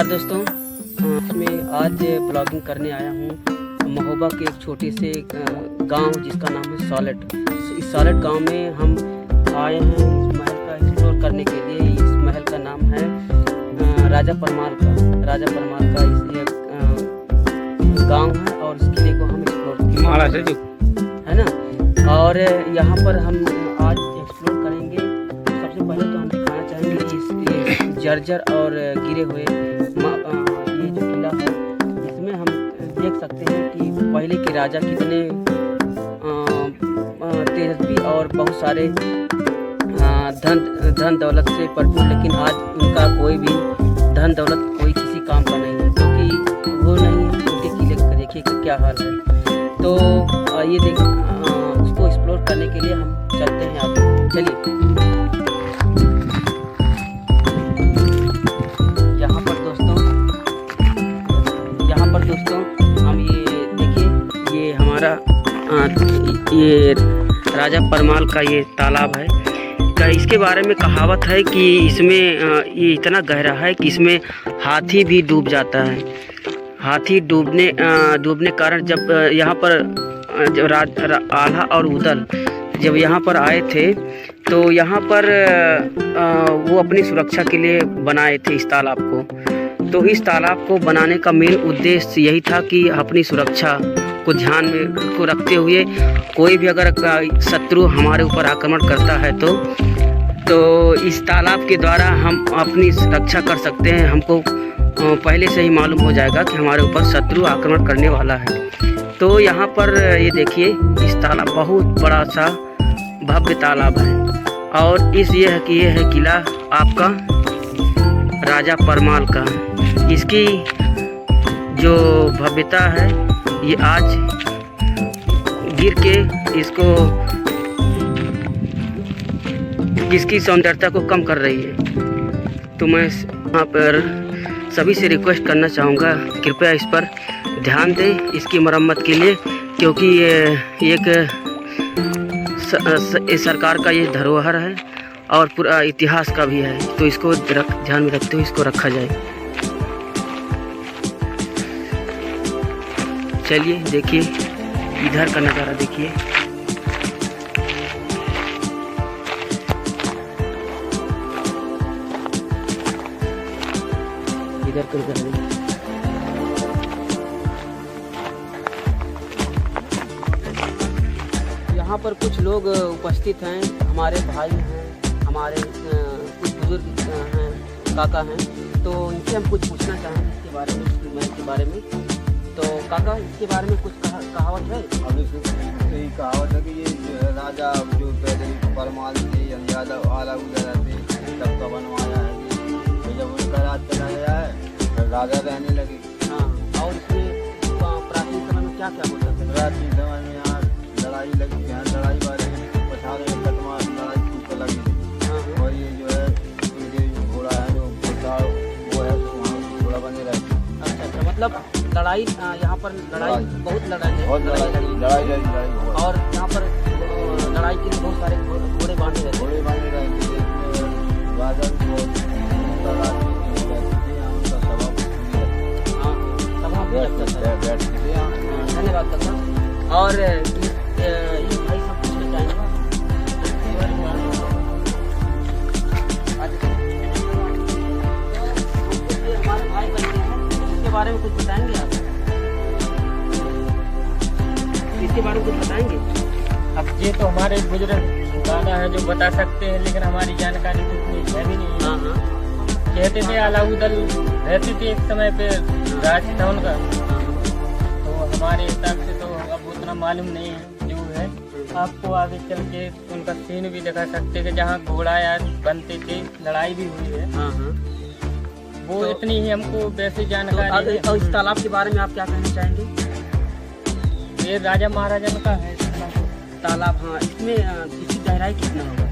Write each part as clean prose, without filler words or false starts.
दोस्तों, मैं आज ब्लॉगिंग करने आया हूँ महोबा के एक छोटे से गांव जिसका नाम है सॉलेट। इस सॉलेट गांव में हम आए हैं इस महल का एक्सप्लोर करने के लिए। इस महल का नाम है राजा परमाल का ये गांव है और इस किले को हम एक्सप्लोर है ना। और यहाँ पर हम आज एक्सप्लोर करेंगे। सबसे पहले तो हम दिखाना चाहेंगे इस जर्जर और गिरे हुए ये जो किला है, इसमें हम देख सकते हैं कि पहले के राजा कितने तेजस्वी और बहुत सारे धन दौलत से भरपूर, लेकिन आज उनका कोई भी धन दौलत कोई किसी काम का नहीं है, क्योंकि वो नहीं है। उनके किले का देखिए कि क्या हाल है। तो ये देख उसको एक्सप्लोर करने के लिए हम चलते हैं। आप चलिए। यहाँ पर दोस्तों हम ये देखिए, ये हमारा ये राजा परमाल का ये तालाब है। इसके बारे में कहावत है कि इसमें ये इतना गहरा है कि इसमें हाथी भी डूब जाता है। हाथी डूबने कारण जब यहाँ पर जब आल्हा और उदल जब यहाँ पर आए थे, तो यहाँ पर वो अपनी सुरक्षा के लिए बनाए थे इस तालाब को। तो इस तालाब को बनाने का मेन उद्देश्य यही था कि अपनी सुरक्षा को ध्यान में को रखते हुए कोई भी अगर शत्रु हमारे ऊपर आक्रमण करता है तो इस तालाब के द्वारा हम अपनी रक्षा कर सकते हैं। हमको पहले से ही मालूम हो जाएगा कि हमारे ऊपर शत्रु आक्रमण करने वाला है। तो यहाँ पर ये देखिए, इस तालाब बहुत बड़ा सा भव्य तालाब है। और ये है किला आपका राजा परमाल का। इसकी जो भव्यता है ये आज गिर के इसकी सौंदर्यता को कम कर रही है। तो मैं यहाँ पर सभी से रिक्वेस्ट करना चाहूँगा, कृपया इस पर ध्यान दें इसकी मरम्मत के लिए, क्योंकि ये एक सरकार का ये धरोहर है और पूरा इतिहास का भी है। तो इसको ध्यान में रखते हुए इसको रखा जाए। चलिए देखिए, इधर का नज़ारा देखिए। इधर का नज़ारा यहाँ पर कुछ लोग उपस्थित हैं, हमारे भाई हैं, हमारे कुछ बुजुर्ग हैं, काका हैं। तो इनसे हम कुछ पूछना चाहेंगे इसके बारे में, इस महल के बारे में। तो काका, इसके बारे में कुछ कहावत है? अभी यही कहावत है कि ये राजा जो पहले परमाल थे, यादव आला उदल थे, सबका बनवाया है कि जब उनका राज चला गया है तो राजा रहने लगे। हाँ, और इसमें प्राचीन समय में क्या क्या होता था? प्राचीन समय में यहाँ लड़ाई लगी, यहाँ लड़ाई बारे पठारे कटमा लड़ाई खूब लगी थी। और ये जो है उनके जो घोड़ा है, जो घोड़ा वो है, तो वहाँ घोड़ा बने रहते। अच्छा, मतलब लड़ाई यहाँ पर बहुत लड़ाई और यहाँ पर लड़ाई के लिए बहुत सारे घोड़े बांधे रहते हैं। राजा भी बहुत धन्यवाद काका। और ये भाई सब पूछना चाहेंगे हमारे भाई बनते हैं, इसके बारे में कुछ बताएंगे आप? इसके बारे में कुछ बताएंगे? अब ये तो हमारे बुजुर्ग दादा है जो बता सकते हैं, लेकिन हमारी जानकारी उतनी है भी नहीं। हाँ हाँ। कहते थे अलाउदल रहती थी एक समय पे राज था उनका, तो हमारे हिसाब से तो अब उतना मालूम नहीं है जो है। आपको आगे चल के उनका सीन भी दिखा सकते हैं जहाँ घोड़ा या बनते थे, लड़ाई भी हुई है। हाँ हाँ। वो तो इतनी ही हमको वैसे जानकारी है। और इस तालाब के बारे में आप क्या कहना चाहेंगे? ये राजा महाराजा का है तालाब। हाँ, इसमें इसकी गहराई कितना होगा?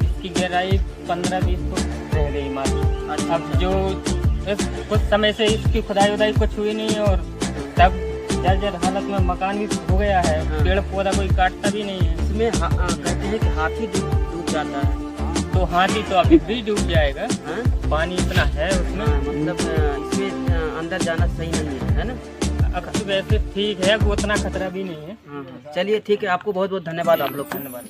इसकी गहराई 15-20 फुट रह गई मालूम। अब जो कुछ समय से इसकी खुदाई कुछ हुई नहीं, और तब जर्जर हालत में मकान भी हो गया है। पेड़ पौधा कोई काटता भी नहीं है। इसमें कहते हैं कि हाथी डूब जाता है। तो हाथी तो अभी भी डूब जाएगा। पानी इतना है उसमें। मतलब इसमें अंदर जाना सही नहीं है ना? अब तो वैसे ठीक है, वो उतना खतरा भी नहीं है। हाँ, चलिए ठीक है, आपको बहुत बहुत धन्यवाद आप लोग। धन्यवाद।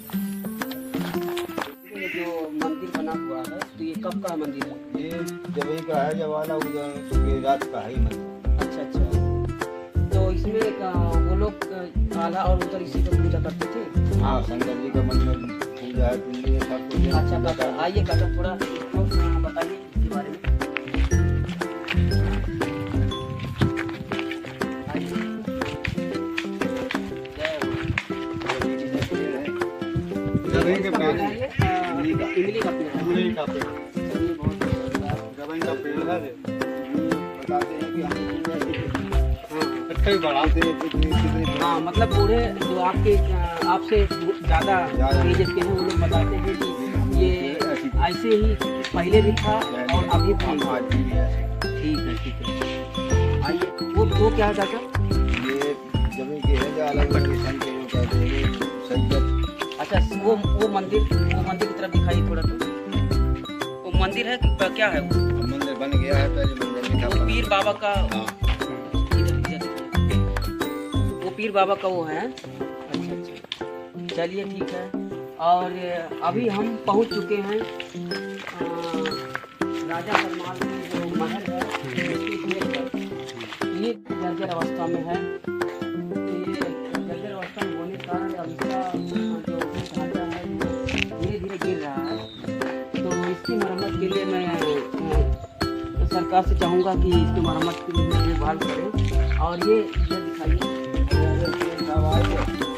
ये जो मंदिर बना हुआ है तो ये कब का मंदिर है? ये जब का है, जब वाला उधर रात का है मंदिर। अच्छा अच्छा, तो इसमें वो लोग आला और उधर इसी को पूजा करते थे? हाँ, शंकर जी का मंदिर पूजा है, पिंडी है, सब कुछ है। अच्छा काका, आइए काका थोड़ा बताइए इसके बारे में। जमीन के पेड़ है, इमली का पेड़ है। इमली का पेड़, जमीन का पेड़ है। बताते हैं कि हम इतने बढ़ाते हैं, कितने हाँ, मतलब बूढ़े जो आपके आपसे ज़्यादा एज के हैं वो लोग बताते हैं कि ये ऐसे ही पहले भी था और अभी भी है। ठीक है। आइए, वो क्या है काका? ये जमीन के है, जो अलग अलग किस्म के वो कहते हैं सैयद। अच्छा, वो मंदिर की तरफ दिखाइए थोड़ा। तो वो मंदिर है कि क्या है? वो मंदिर बन गया है, पहले मंदिर नहीं था। वो पीर बाबा का, हाँ, वो पीर बाबा का वो है। अच्छा, चलिए ठीक है। और अभी हम पहुंच चुके हैं राजा परमाल में जो महल है उसके गेट पर। ये जर्जर अवस्था में है। ये जर्जर अवस्था में होने के कारण अब इसका जो ढांचा है धीरे धीरे गिर रहा है। तो इसकी मरम्मत के लिए मैं सरकार से चाहूँगा कि इसकी मरम्मत के लिए देखभाल करें। और ये इधर दिखाइए।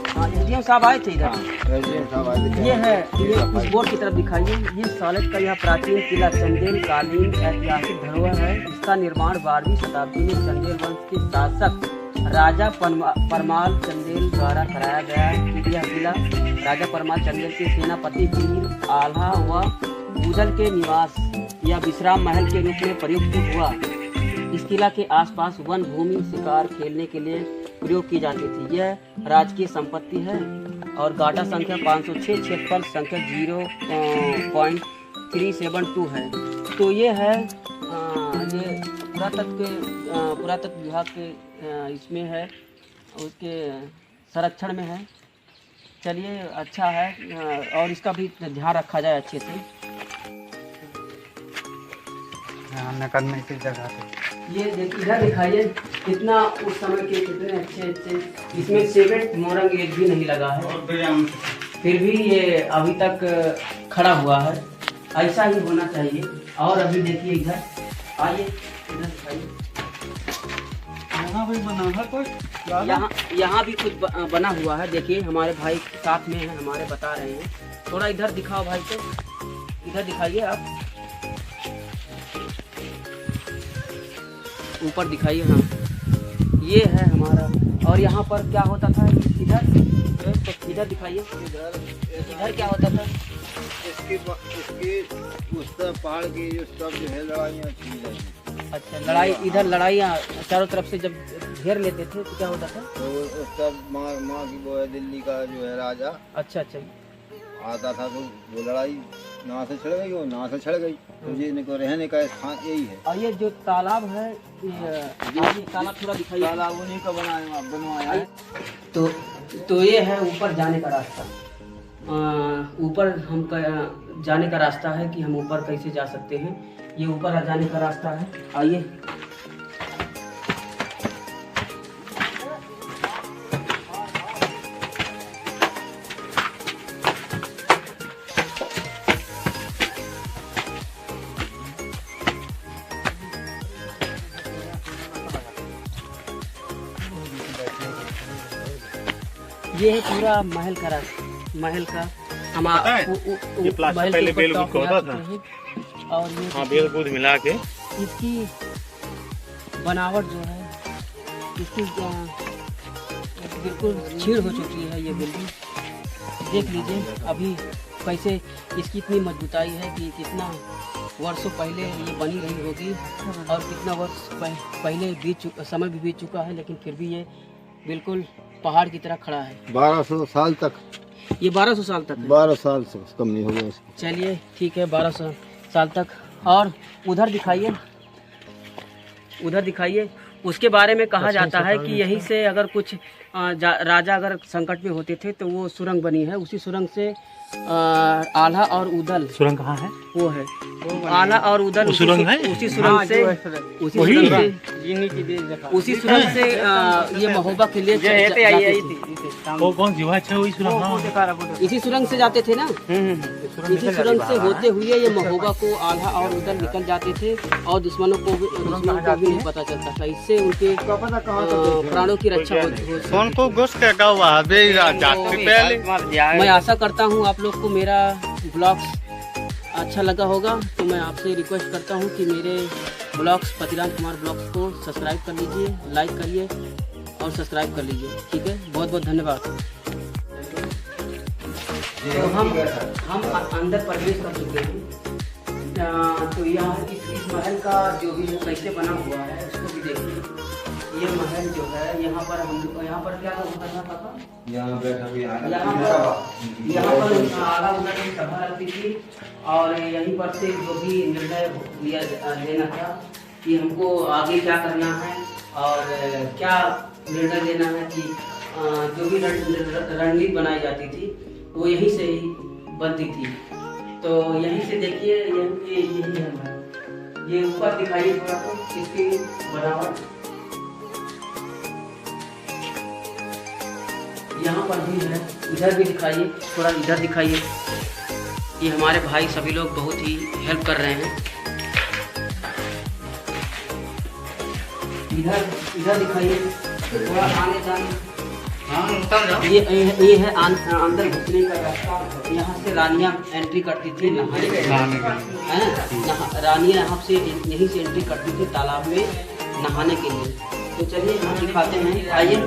हाँ, एसडीएम साहब आए थे इधर। ये है, ये इस बोर्ड की तरफ दिखाइए। ये सालेट का यह प्राचीन किला चंदेल कालीन ऐतिहासिक धरोहर है। इसका निर्माण 12वीं शताब्दी में चंदेल वंश के शासक राजा परमाल चंदेल द्वारा कराया गया है। यह किला राजा परमाल चंदेल के सेनापति वीर आल्हा व ऊदल के निवास या विश्राम महल के रूप में प्रयुक्त हुआ। इस किला के आसपास वन भूमि शिकार खेलने के लिए प्रयोग की जाती थी। यह राजकीय संपत्ति है और गाटा संख्या 506, क्षेत्रफल संख्या 0.372 है। तो ये है ये पुरातत्व विभाग के इसमें है, उसके संरक्षण में है। चलिए अच्छा है, और इसका भी ध्यान रखा जाए अच्छे से। ध्यान करने की जगह है। ये इधर दिखाइए, कितना उस समय के कितने अच्छे इसमें सीमेंट मोरंग एक भी नहीं लगा है, फिर भी ये अभी तक खड़ा हुआ है। ऐसा ही होना चाहिए। और अभी देखिए इधर, आइए इधर दिखाइए। यहाँ भी बना है कुछ, यहाँ भी कुछ बना हुआ है। देखिए हमारे भाई साथ में हैं, हमारे बता रहे हैं। थोड़ा इधर दिखाओ भाई, तो इधर दिखाइए आप, ऊपर दिखाइए। हाँ, ये है हमारा। और यहाँ पर क्या होता था? इधर दिखाइए, इधर क्या होता था? इसके उस तरफ पहाड़ की जो सब जो है लड़ाइयाँ की जाती। अच्छा, लड़ाई, इधर लड़ाइयाँ चारों तरफ से जब घेर लेते थे तो क्या होता था? तो उस तरफ माँ की वो है दिल्ली का जो है राजा। अच्छा अच्छा, आता था तो वो लड़ाई ना से छिड़ गई, वो ना से छिड़ गई। तो ये इनको रहने का स्थान यही है। और ये जो तालाब है, ये तालाब थोड़ा दिखाइए। तालाब उन्हीं का बनवाया है। तो ये है ऊपर जाने का रास्ता। ऊपर हम जाने का रास्ता है कि हम ऊपर कैसे जा सकते हैं। ये ऊपर जाने का रास्ता है। आइए, ये है पूरा महल का रास्ता। महल का हमारा ये प्लास्टिक पहले बेलकूद का होता था, और ये हाँ बेलकूद मिला के इसकी बनावट जो है, इसकी बिल्कुल छीड़ हो चुकी है। ये बिल्डिंग देख लीजिए अभी कैसे इसकी इतनी मजबूताई है कि कितना वर्षों पहले ये बनी रही होगी और कितना वर्ष पहले समय भी बीत चुका है, लेकिन फिर भी ये बिल्कुल पहाड़ की तरह खड़ा है। 1200 साल तक, ये 1200 साल तक है। 12 साल से कम नहीं होगा इसको। चलिए ठीक है, 1200 साल तक। और उधर दिखाइए, उधर दिखाइए। उसके बारे में कहा जाता है कि यहीं से अगर कुछ राजा अगर संकट में होते थे तो वो सुरंग बनी है। उसी सुरंग से आल्हा और उदल, सुरंग कहाँ है? वो है आल्हा और उदल, वो सुरंग है? उसी सुरंग से उसी सुरंग से ये महोबा के लिए वो कौन सी है? वही सुरंग। इसी सुरंग से जाते थे ना, इसी सुरंग से होते हुए ये महोबा को आल्हा और उदल निकल जाते थे और दुश्मनों को भी नहीं पता चलता था। इससे उनके प्राणों की रक्षा मैं आशा करता हूँ आप लोग को मेरा ब्लॉग्स अच्छा लगा होगा। तो मैं आपसे रिक्वेस्ट करता हूँ कि मेरे ब्लॉग्स पतिराम कुमार ब्लॉग्स को सब्सक्राइब कर लीजिए, लाइक करिए और सब्सक्राइब कर लीजिए। ठीक है, बहुत बहुत धन्यवाद। तो हम अंदर प्रवेश कर चुके हैं। तो यहाँ इस महल का जो भी कैसे बना हुआ है उसको भी देखिए। ये महल जो है यहाँ पर क्या होता था पापा? यहाँ पर आला उदल की सभा लगती थी और यहीं पर से जो भी निर्णय लेना था कि हमको आगे क्या करना है और क्या निर्णय लेना है कि जो भी रणनीति बनाई जाती थी वो यहीं से ही बनती थी। तो यहीं से देखिए, यही है। ये ऊपर दिखाइए थोड़ा तो इसकी बनावट। यहाँ पर भी है, इधर भी दिखाइए, थोड़ा इधर दिखाइए। ये हमारे भाई सभी लोग बहुत ही हेल्प कर रहे हैं। इधर दिखाइए, थोड़ा आने जाने। ये है अंदर घुसने का रास्ता। यहाँ से रानियाँ एंट्री करती थी नहाने के लिए। रानियाँ यहाँ से यहीं से एंट्री करती थी तालाब में नहाने के लिए। तो चलिए हम दिखाते हैं, आइए।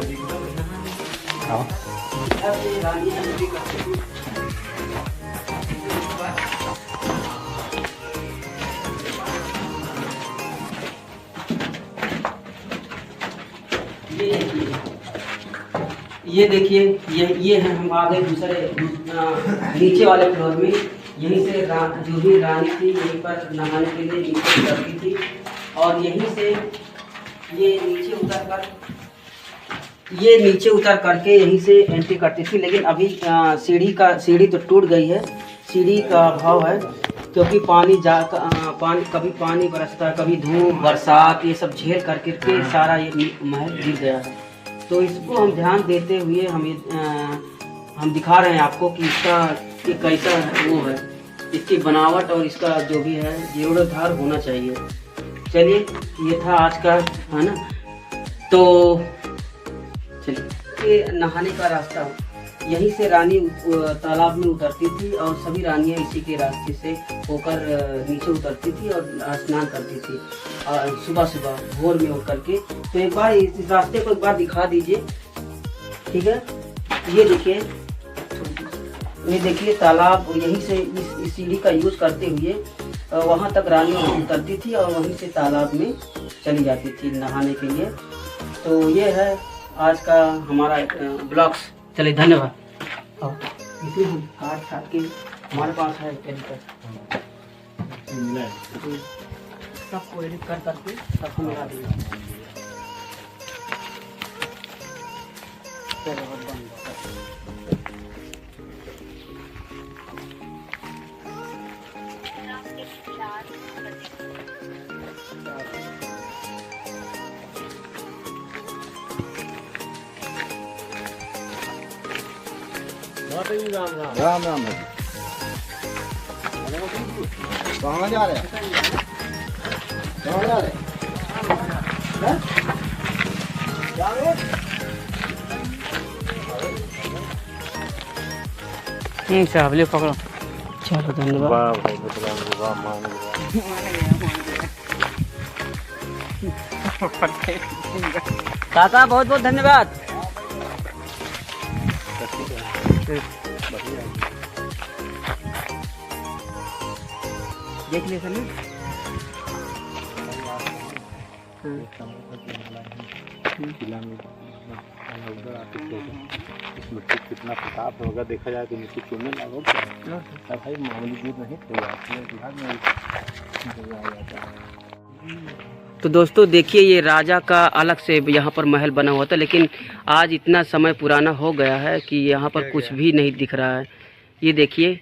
ये देखिए, ये है हम आ गए दूसरे नीचे वाले फ्लोर में। यहीं से जो भी रानी थी यहीं पर नहाने के लिए नीचे उतरती थी और यहीं से ये नीचे उतर करके यहीं से एंट्री करती थी। लेकिन अभी सीढ़ी तो टूट गई है, सीढ़ी का अभाव है क्योंकि कभी पानी बरसता है, कभी धूप बरसात, ये सब झेल करके सारा ये महल गिर गया है। तो इसको हम ध्यान देते हुए हम दिखा रहे हैं आपको कि इसका ये कैसा वो है, इसकी बनावट और इसका जो भी है जीर्णोद्धार होना चाहिए। चलिए, ये था आज का, है ना। तो चलिए, ये नहाने का रास्ता, यहीं से रानी तालाब में उतरती थी और सभी रानियां इसी के रास्ते से होकर नीचे उतरती थी और स्नान करती थी सुबह सुबह भोर में उठ करके। तो एक बार इस रास्ते को एक बार दिखा दीजिए, ठीक है। ये देखिए तालाब, यहीं से इस सीढ़ी का यूज करते हुए वहाँ तक रानी उतरती थी और वहीं से तालाब में चली जाती थी नहाने के लिए। तो ये है आज का हमारा ब्लॉग्स। चलिए, धन्यवाद। इसमें हम काट छाट के हमारे पास है एडिटर, सबको एडिट कर करके सबको मिला देंगे। राम राम। कहाँ जा रहे हैं? साहब ले पकड़ो। चलो, धन्यवाद। काका बहुत बहुत धन्यवाद। देख लिया सर ने? कितना प्रताप होगा देखा जाए तो मिट्टी चुनने लगा भाई, मामूली दूर नहीं तो आपने विभाग में जाता है। तो दोस्तों देखिए, ये राजा का अलग से यहाँ पर महल बना हुआ था, लेकिन आज इतना समय पुराना हो गया है कि यहाँ पर कुछ भी नहीं दिख रहा है। ये देखिए,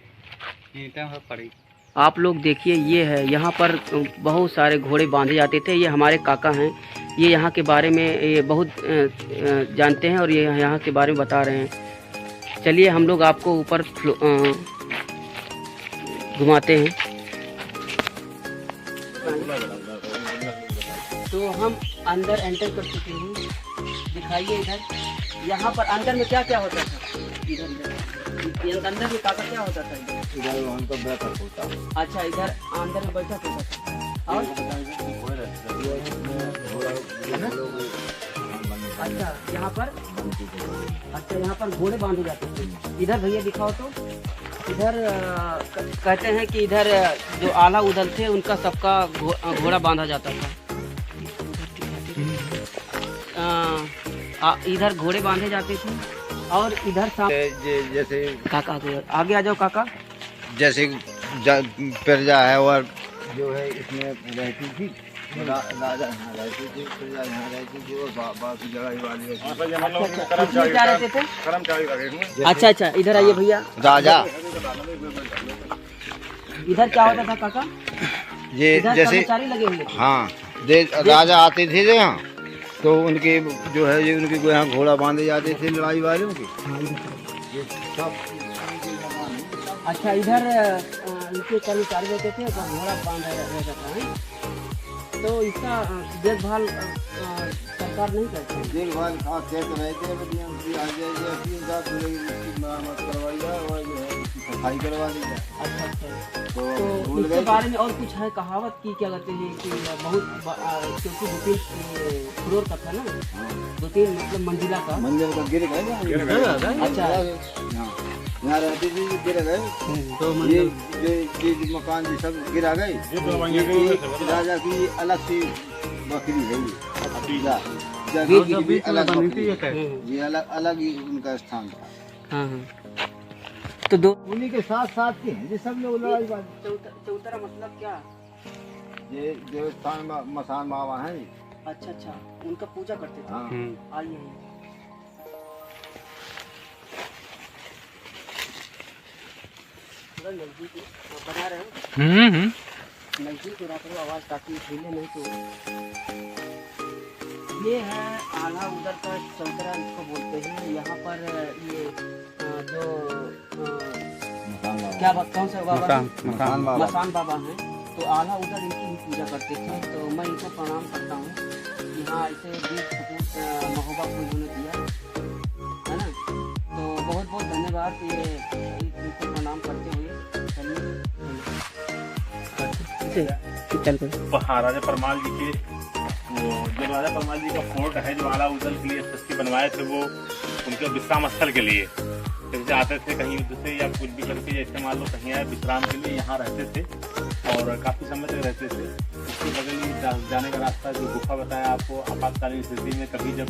आप लोग देखिए, ये है यहाँ पर बहुत सारे घोड़े बांधे जाते थे। ये हमारे काका हैं, ये यहाँ के बारे में ये बहुत जानते हैं और ये यहाँ के बारे में बता रहे हैं। चलिए हम लोग आपको ऊपर घुमाते हैं। तो हम अंदर एंटर कर चुके हैं। दिखाइए इधर, यहाँ पर अंदर में क्या क्या होता था? इधर अंदर में काका क्या होता था? इधर वहाँ पर बैठक होता। अच्छा, इधर अंदर में बैठक होता था। और अच्छा, यहाँ पर घोड़े बांधे जाते थे। इधर भैया दिखाओ तो। इधर कहते हैं कि इधर जो आला उदल थे उनका सबका घोड़ा बांधा जाता था। इधर घोड़े बांधे जाते थे और इधर जैसे काका आगे आ जाओ काका। जैसे प्रजा है और जो है इसमें रहती थी, राजा यहाँ रहती थी, प्रजा यहाँ रहती थी और बाकी जगह वाली इसमें क्या रहते थे? अच्छा अच्छा, इधर आइए भैया। राजा इधर क्या होता था काका? ये इधर जैसे कर्मचारी लगे हुए थे। हाँ, राजा आते थे जो यहाँ, तो उनके जो है ये उनके यहाँ घोड़ा बांधे जाते थे लड़ाई वालों के। ये सब अच्छा, इधर इनके कर्मचारी रहते थे और घोड़ा बांधा रहता था। तो इसका देखभाल सरकार नहीं करती? देखभाल खास कहते रहते मरम्मत करवाई जाए और जो है सफाई करवा दी जाए। अच्छा अच्छा, तो इसके बारे में और कुछ है कहावत की? क्या कहते हैं कि बहुत क्योंकि 2-3 फ्लोर का था ना, 2-3 मतलब मंजिला का। मंदिर का गिर गए। अच्छा, यहाँ रहते थे, गिर गए। तो ये मकान जी सब गिरा गए। राजा की अलग से बकरी है ये अलग बकरी, ये अलग अलग ही उनका स्थान था। हाँ हाँ, तो दो उन्हीं के साथ साथ के हैं ये सब लोग लड़ाई बाजी। चौतरा मतलब क्या? ये देवस्थान मसान बाबा हैं। अच्छा अच्छा, उनका पूजा करते थे। हाँ। आइए नजदीक बना रहे हो, नजदीक रख लो आवाज ताकि हिले नहीं। तो ये है आला उधर का चौतरा इसको बोलते हैं। यहाँ पर ये जो क्या कौन सा बाबा? मसान बाबा हैं। तो आला उधर इनकी ही पूजा करते थे। तो मैं इनको प्रणाम करता हूँ। यहाँ ऐसे बीच सपूत महोबा को इन्होंने दिया है ना, तो बहुत बहुत धन्यवाद। ये इनको प्रणाम करते हुए हाँ, राजा परमाल जी के जो राजा परमाल जी का फोर्ट है जो आला उदल के लिए सस्ती बनवाए थे, वो उनके विश्राम स्थल के लिए जैसे आते थे कहीं युद्ध से या कुछ भी करके, जैसे मान लो कहीं आए विश्राम के लिए यहाँ रहते थे और काफ़ी समय तक रहते थे। उसके बगल ही जाने का रास्ता जो गुफा बताया आपको, आपातकालीन स्थिति में कभी जब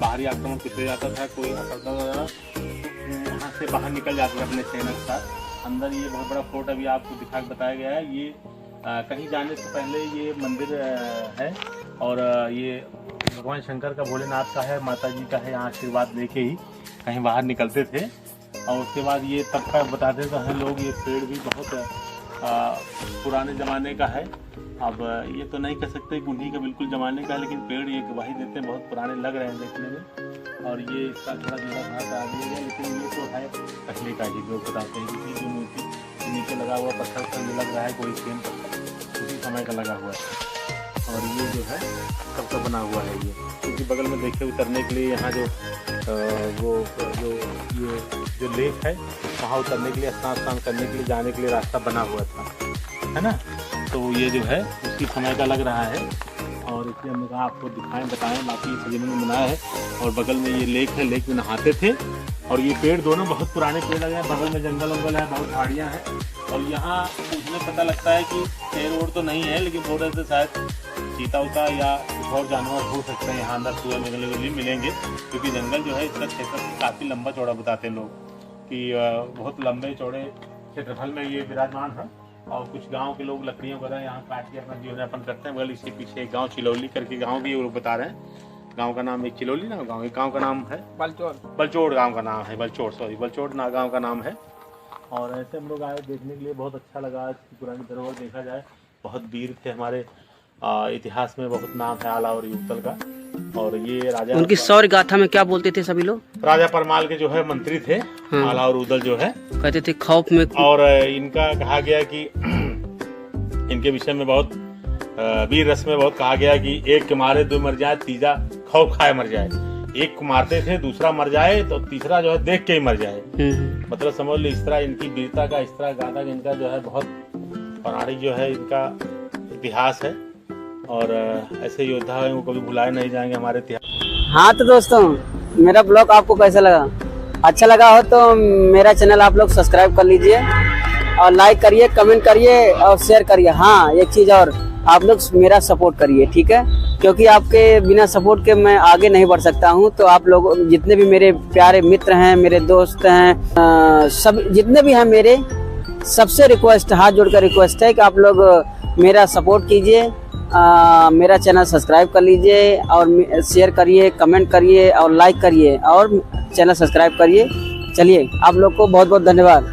बाहरी आक्रमण कुछ हो जाता था, कोई असरता वगैरह, तो वहाँ से बाहर निकल जाते थे अपने सेना के साथ। अंदर ये बहुत बड़ा फोर्ट अभी आपको दिखा बताया गया है। ये कहीं जाने से पहले ये मंदिर है और ये भगवान शंकर का, भोलेनाथ का है, माता जी का है। यहाँ आशीर्वाद लेके ही कहीं बाहर निकलते थे। और उसके बाद ये तब का बताते तो हैं लोग, ये पेड़ भी बहुत पुराने ज़माने का है। अब ये तो नहीं कह सकते कि उन्हीं का बिल्कुल ज़माने का है, लेकिन पेड़ ये गवाही देते हैं बहुत पुराने लग रहे हैं देखने में। और ये इसका थोड़ा जोड़ा था आगे है, लेकिन ये तो है पहले का ही लोग बताते हैं। क्योंकि जो मूर्ति नीचे लगा हुआ पत्थर पर ये लग रहा है कोई सेम पत्थर उसी समय का लगा हुआ है। और ये जो है सबका बना हुआ है ये, क्योंकि बगल में देखिए उतरने के लिए यहाँ जो वो जो लेक है वहाँ उतरने के लिए, स्नान करने के लिए, जाने के लिए रास्ता बना हुआ था, है ना। तो ये जो है उसी समय का लग रहा है और इसलिए हमने कहा आपको दिखाएं बताएं। बाकी सजीवन में बनाया है और बगल में ये लेक है, लेक में नहाते थे। और ये पेड़ दोनों बहुत पुराने पेड़ लगे हैं, बगल में जंगल वंगल है, बहुत झाड़ियाँ हैं। और यहाँ उसमें पता लगता है कि शेर वोर तो नहीं है, लेकिन थोड़े से शायद चीता उता या कुछ और जानवर हो सकते हैं यहाँ अंदर सुबह निकलने मिलेंगे। क्योंकि जंगल जो है इसका क्षेत्र काफ़ी लंबा चौड़ा बताते हैं लोग कि बहुत लंबे चौड़े क्षेत्रफल में ये विराजमान है। और कुछ गांव के लोग लकड़ियों का यहाँ काट के अपना जीवन यापन करते हैं। बगल इसके पीछे एक गांव चिलौली करके गांव भी वो लोग बता रहे हैं। गांव का नाम एक चिलौली ना गांव का नाम है बलचोड़ गांव का नाम है, बलचोड़ ना गांव का नाम है। और ऐसे हम लोग आए देखने के लिए, बहुत अच्छा लगा। इसकी पुरानी धरोहर देखा जाए, बहुत वीर थे हमारे, इतिहास में बहुत नाम है आला और युक्तल का। और ये राजा उनकी शौर्य गाथा में क्या बोलते थे सभी लोग? राजा परमाल के जो है मंत्री थे। आला और उदल जो है कहते थे खौफ में। और इनका कहा गया कि इनके विषय में बहुत वीर रस में बहुत कहा गया कि एक के मारे दो मर जाए, तीसरा खौफ खाए मर जाए। एक को मारते थे, दूसरा मर जाए तो तीसरा जो है देख के ही मर जाए। मतलब समझ लो इस तरह इनकी वीरता का, इस तरह गाथा का इनका जो है बहुत पौराणिक जो है इनका इतिहास है। और ऐसे योद्धा हैं वो कभी भुलाए नहीं जाएंगे हमारे इतिहास। हाँ तो दोस्तों, मेरा ब्लॉग आपको कैसा लगा? अच्छा लगा हो तो मेरा चैनल आप लोग सब्सक्राइब कर लीजिए और लाइक करिए, कमेंट करिए और शेयर करिए। हाँ, एक चीज़ और, आप लोग मेरा सपोर्ट करिए, ठीक है? क्योंकि आपके बिना सपोर्ट के मैं आगे नहीं बढ़ सकता हूँ। तो आप लोग जितने भी मेरे प्यारे मित्र हैं, मेरे दोस्त हैं, सब जितने भी हैं मेरे, सबसे रिक्वेस्ट, हाथ जोड़कर रिक्वेस्ट है कि आप लोग मेरा सपोर्ट कीजिए, मेरा चैनल सब्सक्राइब कर लीजिए और शेयर करिए, कमेंट करिए और लाइक करिए और चैनल सब्सक्राइब करिए। चलिए, आप लोग को बहुत बहुत धन्यवाद।